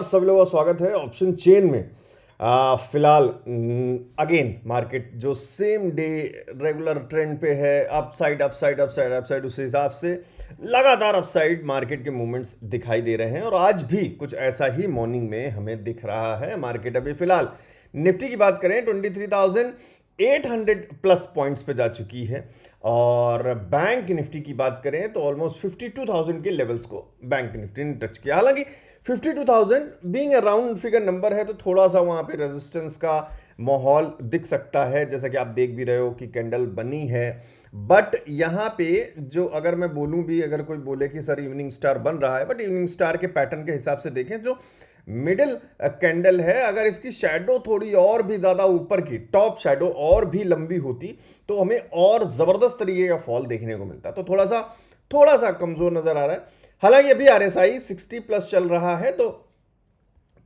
सब लोगों का स्वागत है ऑप्शन चेन में। फिलहाल अगेन मार्केट जो सेम डे रेगुलर ट्रेंड पे है, अपसाइड अपसाइड अपसाइड अपसाइड, उस हिसाब से लगातार अपसाइड मार्केट के मूवमेंट्स दिखाई दे रहे हैं और आज भी कुछ ऐसा ही मॉर्निंग में हमें दिख रहा है। मार्केट अभी फिलहाल निफ्टी की बात करें 23,800 प्लस पॉइंट्स पे जा चुकी है और बैंक निफ्टी की बात करें तो ऑलमोस्ट 52,000 के लेवल्स को बैंक निफ्टी ने टच किया। हालांकि 52,000 being a round figure number है तो थोड़ा सा वहां पे रेजिस्टेंस का माहौल दिख सकता है, जैसा कि आप देख भी रहे हो कि कैंडल बनी है। बट यहाँ पे जो अगर मैं बोलूं भी, अगर कोई बोले कि सर इवनिंग स्टार बन रहा है, बट इवनिंग स्टार के पैटर्न के हिसाब से देखें जो मिडिल कैंडल है, अगर इसकी शैडो थोड़ी और भी ज्यादा ऊपर की, टॉप शैडो और भी लंबी होती तो हमें और जबरदस्त तरीके का फॉल देखने को मिलता। तो थोड़ा सा कमजोर नजर आ रहा है। हालांकि अभी आरएसआई 60 प्लस चल रहा है तो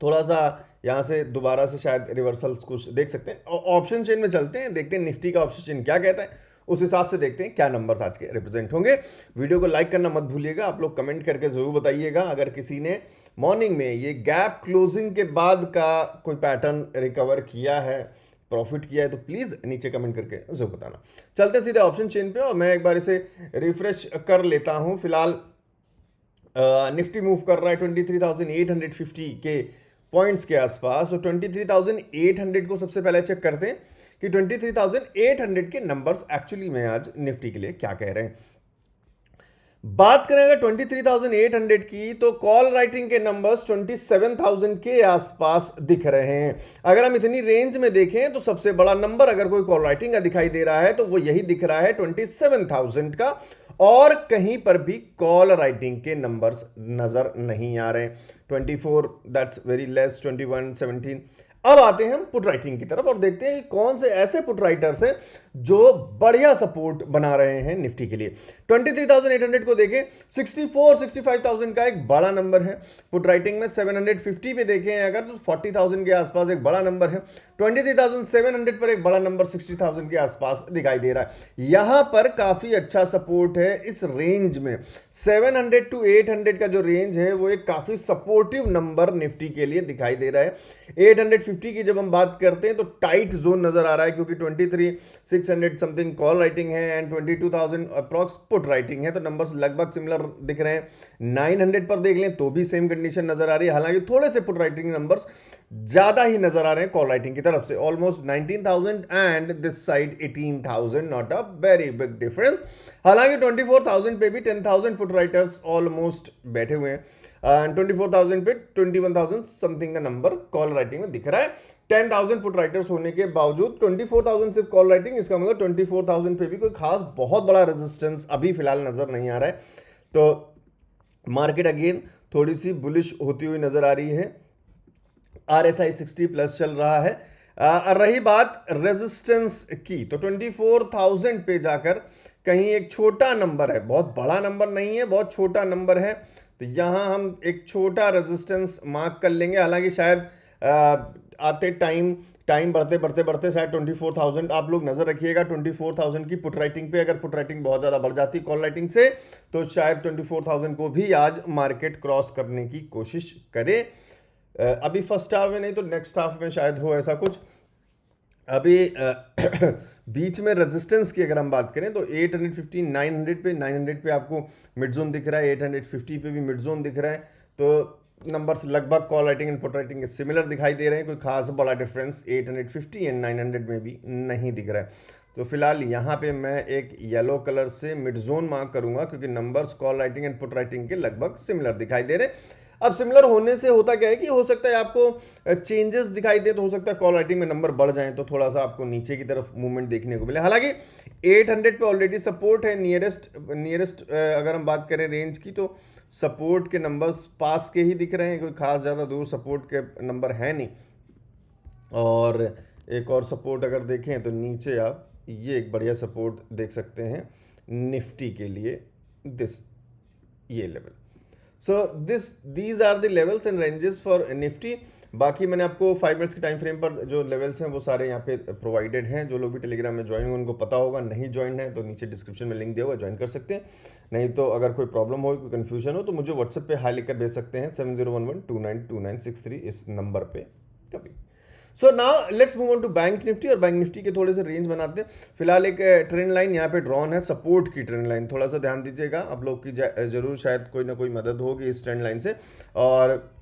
थोड़ा सा यहां से दोबारा से शायद रिवर्सल कुछ देख सकते हैं। ऑप्शन चेन में चलते हैं, देखते हैं निफ्टी का ऑप्शन चेन क्या कहता है, उस हिसाब से देखते हैं क्या नंबर्स आज के रिप्रेजेंट होंगे। वीडियो को लाइक करना मत भूलिएगा, आप लोग कमेंट करके जरूर बताइएगा अगर किसी ने मॉर्निंग में ये गैप क्लोजिंग के बाद का कोई पैटर्न रिकवर किया है, प्रॉफिट किया है, तो प्लीज नीचे कमेंट करके जरूर बताना। चलते सीधे ऑप्शन चेन पे और मैं एक बार इसे रिफ्रेश कर लेता हूं। फिलहाल निफ्टी मूव कर रहा है 23,850 के पॉइंट्स के आसपास। तो 23,800 को सबसे पहले चेक करते हैं कि 23,800 के नंबर्स एक्चुअली में आज निफ्टी के लिए क्या कह रहे हैं। बात करें अगर 23,800 की तो कॉल राइटिंग के नंबर्स 27,000 के आसपास दिख रहे हैं। अगर हम इतनी रेंज में देखें तो सबसे बड़ा नंबर अगर कोई कॉल राइटिंग का दिखाई दे रहा है तो वो यही दिख रहा है 27,000 का, और कहीं पर भी कॉल राइटिंग के नंबर्स नजर नहीं आ रहे। 24 दैट्स वेरी लेस, 21, 17। अब आते हैं हम पुट राइटिंग की तरफ और देखते हैं कि कौन से ऐसे पुट राइटर्स हैं जो बढ़िया सपोर्ट बना रहे हैं निफ्टी के लिए। 23,800 को देखें, 65,000 का एक बड़ा नंबर है। पुट राइटिंग में 750 पे देखें अगर तो 40,000 के आसपास एक बड़ा नंबर है। 23,700 पर एक बड़ा नंबर 60,000 के आसपास दिखाई दे रहा है। यहां पर काफी अच्छा सपोर्ट है इस रेंज में। 700 टू 800 का जो रेंज है वो एक काफी सपोर्टिव नंबर निफ्टी के लिए दिखाई दे रहा है। 850 की जब हम बात करते हैं तो टाइट जोन नजर आ रहा है, क्योंकि 23,600 समथिंग कॉल राइटिंग है एंड 22,000 अप्रॉक्स पुट राइटिंग है, तो नंबर्स लगभग सिमिलर दिख रहे हैं। 900 पर देख लें तो भी सेम कंडीशन नजर आ रही है, हालांकि थोड़े से पुट राइटिंग नंबर्स ज्यादा ही नजर आ रहे हैं कॉल राइटिंग की तरफ से। Almost 19,000 and this side 18,000, not a very big difference. हालांकि 24,000 पे भी 10,000 पुट राइटर्स ऑलमोस्ट बैठे हुए हैं एंड 24,000 पे 21,000 समथिंग का नंबर कॉल राइटिंग में दिख रहा है। 10,000 पुट राइटर्स होने के बावजूद 24,000 सिर्फ कॉल राइटिंग, इसका मतलब 24,000 पे भी कोई खास बहुत बड़ा रेजिस्टेंस अभी फिलहाल नजर नहीं आ रहा है। तो मार्केट अगेन थोड़ी सी बुलिश होती हुई नजर आ रही है। आरएसआई 60 प्लस चल रहा है। रही बात रेजिस्टेंस की तो 24,000 पे जाकर कहीं एक छोटा नंबर है, बहुत बड़ा नंबर नहीं है, बहुत छोटा नंबर है, तो यहां हम एक छोटा रेजिस्टेंस मार्क कर लेंगे। हालांकि शायद आते टाइम बढ़ते बढ़ते बढ़ते शायद 24,000 आप लोग नजर रखिएगा। 24,000 की पुट राइटिंग पे अगर पुट राइटिंग बहुत ज्यादा बढ़ जाती कॉल राइटिंग से तो शायद 24,000 को भी आज मार्केट क्रॉस करने की कोशिश करे। अभी फर्स्ट हाफ में नहीं तो नेक्स्ट हाफ में शायद हो ऐसा कुछ। अभी बीच में रेजिस्टेंस की अगर हम बात करें तो 850 900 पे आपको मिड जोन दिख रहा है, 850 पे भी मिड जोन दिख रहा है। तो नंबर्स लगभग call writing and put writing के सिमिलर दिखाई दे रहे हैं, कोई खास बड़ा डिफरेंस 850 एंड 900 में भी नहीं दिख रहा है। तो फिलहाल यहाँ पे मैं एक येलो कलर से मिड जोन मार्क करूंगा, क्योंकि numbers call writing and put writing के लगभग सिमिलर दिखाई दे रहे हैं। अब सिमिलर होने से होता क्या है कि हो सकता है आपको चेंजेस दिखाई दे, तो हो सकता है कॉल राइटिंग में नंबर बढ़ जाए तो थोड़ा सा आपको नीचे की तरफ मूवमेंट देखने को मिले। हालांकि 800 पे ऑलरेडी सपोर्ट है, नियरेस्ट अगर हम बात करें रेंज की तो सपोर्ट के नंबर्स पास के ही दिख रहे हैं, कोई खास ज़्यादा दूर सपोर्ट के नंबर है नहीं। और एक और सपोर्ट अगर देखें तो नीचे आप ये एक बढ़िया सपोर्ट देख सकते हैं निफ्टी के लिए, दिस ये level. So these are the levels and ranges for Nifty. बाकी मैंने आपको 5 मिनट्स के टाइम फ्रेम पर जो लेवल्स हैं वो सारे यहाँ पे प्रोवाइडेड हैं। जो लोग भी टेलीग्राम में ज्वाइन हुए उनको पता होगा, नहीं ज्वाइन है तो नीचे डिस्क्रिप्शन में लिंक दिया हुआ है, ज्वाइन कर सकते हैं। नहीं तो अगर कोई प्रॉब्लम हो, कोई कन्फ्यूजन हो तो मुझे व्हाट्सएप पे हाई लिखकर भेज सकते हैं 7011292963 इस नंबर पे कभी। So now let's move on to bank Nifty, और बैंक निफ्टी के थोड़े से रेंज बनाते हैं। फिलहाल एक ट्रेंड लाइन यहाँ पे ड्रॉन है, सपोर्ट की ट्रेंड लाइन, थोड़ा सा ध्यान दीजिएगा, आप लोग की जरूर शायद कोई ना कोई मदद होगी इस ट्रेंड लाइन से। और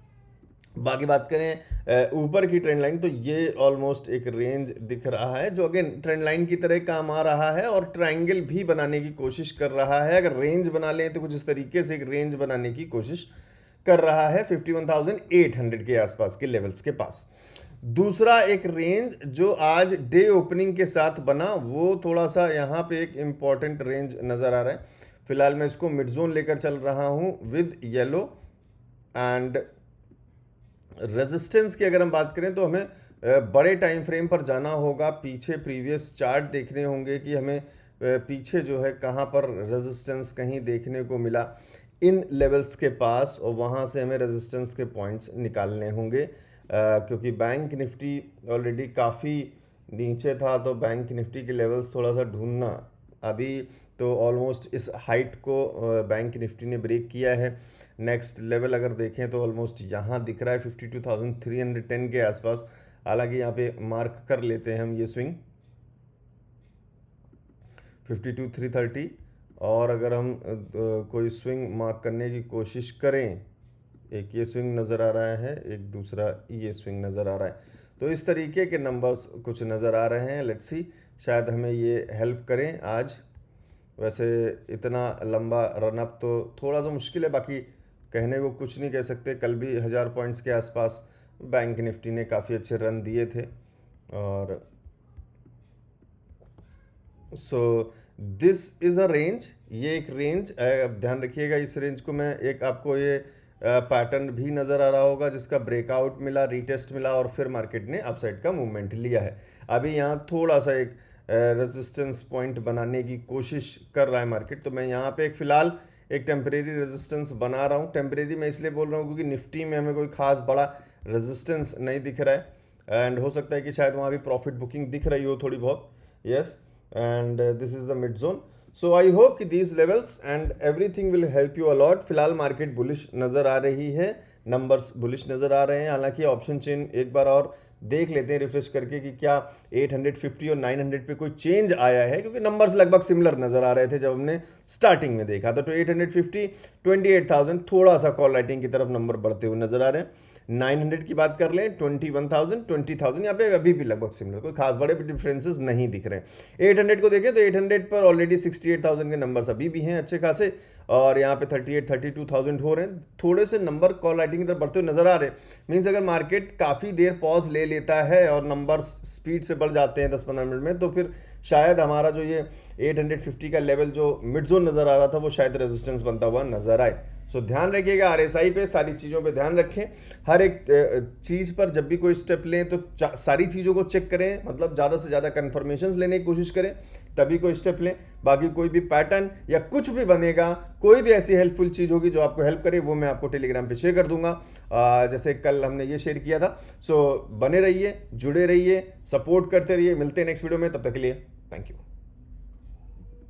बाकी बात करें ऊपर की ट्रेंड लाइन, तो ये ऑलमोस्ट एक रेंज दिख रहा है जो अगेन ट्रेंड लाइन की तरह काम आ रहा है और ट्रायंगल भी बनाने की कोशिश कर रहा है। अगर रेंज बना लें तो कुछ इस तरीके से एक रेंज बनाने की कोशिश कर रहा है 51,800 के आसपास के लेवल्स के पास। दूसरा एक रेंज जो आज डे ओपनिंग के साथ बना, वो थोड़ा सा यहाँ पे एक इम्पॉर्टेंट रेंज नज़र आ रहा है। फिलहाल मैं इसको मिड जोन लेकर चल रहा हूँ विद येलो एंड रेजिस्टेंस की अगर हम बात करें तो हमें बड़े टाइम फ्रेम पर जाना होगा, पीछे प्रीवियस चार्ट देखने होंगे कि हमें पीछे जो है कहाँ पर रेजिस्टेंस कहीं देखने को मिला इन लेवल्स के पास, और वहाँ से हमें रेजिस्टेंस के पॉइंट्स निकालने होंगे क्योंकि बैंक निफ्टी ऑलरेडी काफ़ी नीचे था, तो बैंक निफ्टी के लेवल्स थोड़ा सा ढूंढना, अभी तो ऑलमोस्ट इस हाइट को बैंक निफ्टी ने ब्रेक किया है। नेक्स्ट लेवल अगर देखें तो ऑलमोस्ट यहाँ दिख रहा है 52,310 के आसपास। हालांकि यहाँ पे मार्क कर लेते हैं हम ये स्विंग 52,330, और अगर हम कोई स्विंग मार्क करने की कोशिश करें, एक ये स्विंग नज़र आ रहा है, एक दूसरा ये स्विंग नज़र आ रहा है, तो इस तरीके के नंबर्स कुछ नज़र आ रहे हैं। लेट्स सी, शायद हमें ये हेल्प करें आज। वैसे इतना लंबा रनअप तो थोड़ा सा मुश्किल है, बाकी कहने को कुछ नहीं कह सकते। कल भी 1000 पॉइंट्स के आसपास बैंक निफ्टी ने काफ़ी अच्छे रन दिए थे, और so this is a range, ये एक रेंज, अब ध्यान रखिएगा इस रेंज को। मैं एक आपको ये पैटर्न भी नज़र आ रहा होगा जिसका ब्रेकआउट मिला, रीटेस्ट मिला, और फिर मार्केट ने अपसाइड का मूवमेंट लिया है। अभी यहाँ थोड़ा सा एक रेजिस्टेंस पॉइंट बनाने की कोशिश कर रहा है मार्केट, तो मैं यहाँ पे एक फ़िलहाल एक टेम्परेरी रेजिस्टेंस बना रहा हूँ। टेम्परेरी मैं इसलिए बोल रहा हूँ क्योंकि निफ्टी में हमें कोई खास बड़ा रेजिस्टेंस नहीं दिख रहा है, एंड हो सकता है कि शायद वहाँ भी प्रॉफिट बुकिंग दिख रही हो थोड़ी बहुत। Yes, and this is the mid zone. So I hope कि these levels and everything will help you a lot. फिलहाल मार्केट बुलिश नज़र आ रही है, नंबर्स बुलिश नज़र आ रहे हैं। हालांकि ऑप्शन चेन एक बार और देख लेते हैं रिफ्रेश करके कि क्या 850 और 900 पे कोई चेंज आया है, क्योंकि नंबर्स लगभग सिमिलर नज़र आ रहे थे जब हमने स्टार्टिंग में देखा। तो 850, 28,000, थोड़ा सा कॉल राइटिंग की तरफ नंबर बढ़ते हुए नज़र आ रहे हैं। 900 की बात कर लें, 21,000, 20,000, यहाँ पे अभी भी लगभग सिमिलर, कोई खास बड़े डिफरेंसेस नहीं दिख रहे हैं। 800 को देखें तो 800 पर ऑलरेडी 68,000 के नंबर्स अभी भी हैं अच्छे खासे, और यहाँ पे 38, 32,000 हो रहे हैं। थोड़े से नंबर कॉल राइटिंग की तरफ बढ़ते हुए नजर आ रहे हैं। मीन्स अगर मार्केट काफ़ी देर पॉज ले लेता है और नंबर्स स्पीड से बढ़ जाते हैं 10-15 मिनट में, तो फिर शायद हमारा जो ये 850 का लेवल जो मिड जोन नज़र आ रहा था वो शायद रेजिस्टेंस बनता हुआ नजर आए। सो ध्यान रखिएगा, आरएसआई पे सारी चीज़ों पे ध्यान रखें। हर एक चीज़ पर जब भी कोई स्टेप लें तो सारी चीज़ों को चेक करें, मतलब ज़्यादा से ज़्यादा कन्फर्मेशंस लेने की कोशिश करें, तभी कोई स्टेप लें। बाकी कोई भी पैटर्न या कुछ भी बनेगा, कोई भी ऐसी हेल्पफुल चीज़ होगी जो आपको हेल्प करे, वो मैं आपको टेलीग्राम पे शेयर कर दूंगा, जैसे कल हमने ये शेयर किया था। सो बने रहिए, जुड़े रहिए, सपोर्ट करते रहिए। मिलते हैं नेक्स्ट वीडियो में, तब तक के लिए थैंक यू।